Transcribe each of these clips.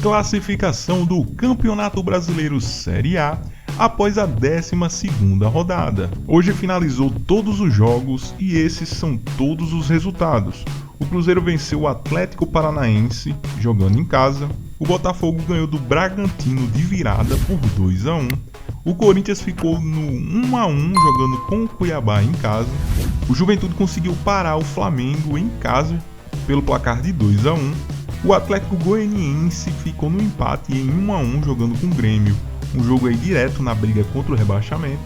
Classificação do Campeonato Brasileiro Série A após a 12ª rodada. Hoje finalizou todos os jogos e esses são todos os resultados. O Cruzeiro venceu o Atlético Paranaense jogando em casa. O Botafogo ganhou do Bragantino de virada por 2-1. O Corinthians ficou no 1-1 jogando com o Cuiabá em casa. O Juventude conseguiu parar o Flamengo em casa pelo placar de 2-1. O Atlético Goianiense ficou no empate em 1-1 jogando com o Grêmio. Um jogo aí direto na briga contra o rebaixamento.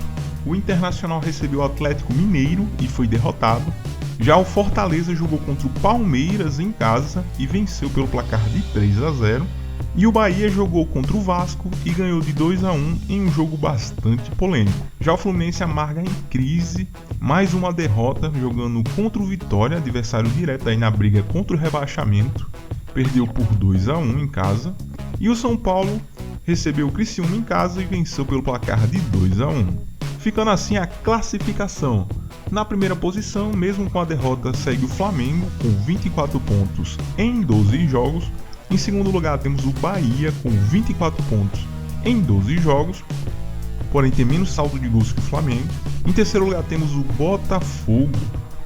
O Internacional recebeu o Atlético Mineiro e foi derrotado. Já o Fortaleza jogou contra o Palmeiras em casa e venceu pelo placar de 3-0. E o Bahia jogou contra o Vasco e ganhou de 2-1 em um jogo bastante polêmico. Já o Fluminense amarga em crise, mais uma derrota jogando contra o Vitória, adversário direto aí na briga contra o rebaixamento. Perdeu por 2-1 em casa. E o São Paulo recebeu o Criciúma em casa e venceu pelo placar de 2-1. Ficando assim a classificação. Na primeira posição, mesmo com a derrota, segue o Flamengo com 24 pontos em 12 jogos. Em segundo lugar temos o Bahia com 24 pontos em 12 jogos, porém tem menos saldo de gols que o Flamengo. Em terceiro lugar temos o Botafogo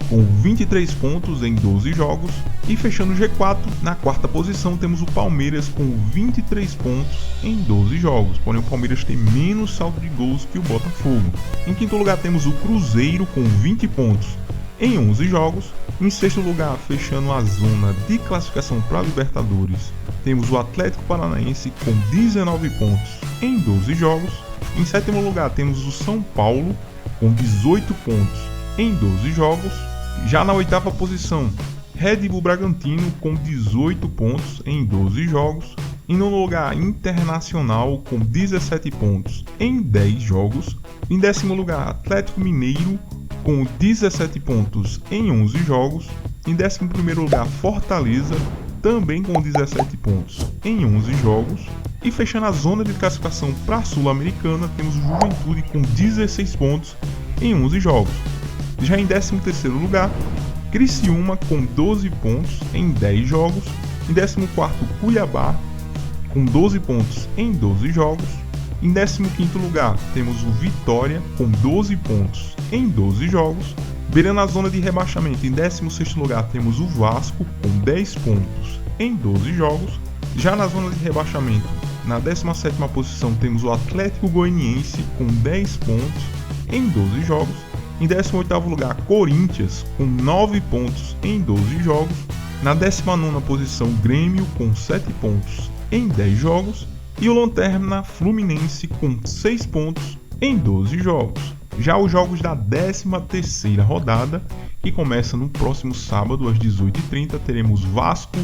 com 23 pontos em 12 jogos. E fechando o G4, na quarta posição temos o Palmeiras com 23 pontos em 12 jogos, porém o Palmeiras tem menos saldo de gols que o Botafogo. Em quinto lugar temos o Cruzeiro com 20 pontos em 11 jogos. Em sexto lugar, fechando a zona de classificação para a Libertadores, temos o Atlético Paranaense com 19 pontos em 12 jogos. Em sétimo lugar temos o São Paulo com 18 pontos em 12 jogos. Já na oitava posição, Red Bull Bragantino com 18 pontos em 12 jogos. Em nono lugar, Internacional com 17 pontos em 10 jogos. Em décimo lugar, Atlético Mineiro com 17 pontos em 11 jogos. Em 11º lugar, Fortaleza, também com 17 pontos em 11 jogos. E fechando a zona de classificação para a Sul-Americana, temos o Juventude com 16 pontos em 11 jogos. Já em 13º lugar, Criciúma com 12 pontos em 10 jogos. Em 14º, Cuiabá com 12 pontos em 12 jogos. Em 15º lugar, temos o Vitória com 12 pontos em 12 jogos. Beirando a zona de rebaixamento, em 16º lugar, temos o Vasco com 10 pontos em 12 jogos. Já na zona de rebaixamento, na 17ª posição, temos o Atlético Goianiense com 10 pontos em 12 jogos. Em 18º lugar, Corinthians com 9 pontos em 12 jogos. Na 19ª posição, Grêmio com 7 pontos em 10 jogos. E o Lanterna Fluminense com 6 pontos em 12 jogos. Já os jogos da 13ª rodada, que começa no próximo sábado às 18h30, teremos Vasco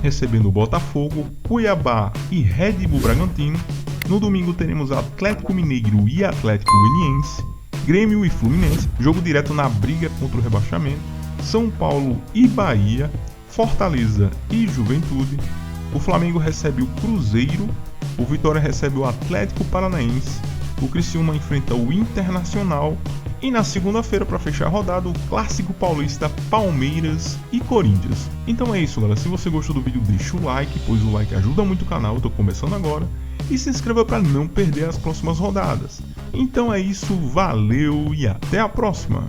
recebendo o Botafogo, Cuiabá e Red Bull Bragantino. No domingo teremos Atlético Mineiro e Atlético Goianiense, Grêmio e Fluminense, jogo direto na briga contra o rebaixamento, São Paulo e Bahia, Fortaleza e Juventude. O Flamengo recebe o Cruzeiro, o Vitória recebe o Atlético Paranaense, o Criciúma enfrenta o Internacional e na segunda-feira, para fechar a rodada, o Clássico Paulista Palmeiras e Corinthians. Então é isso, galera. Se você gostou do vídeo, deixa o like, pois o like ajuda muito o canal, eu tô começando agora. E se inscreva para não perder as próximas rodadas. Então é isso, valeu e até a próxima!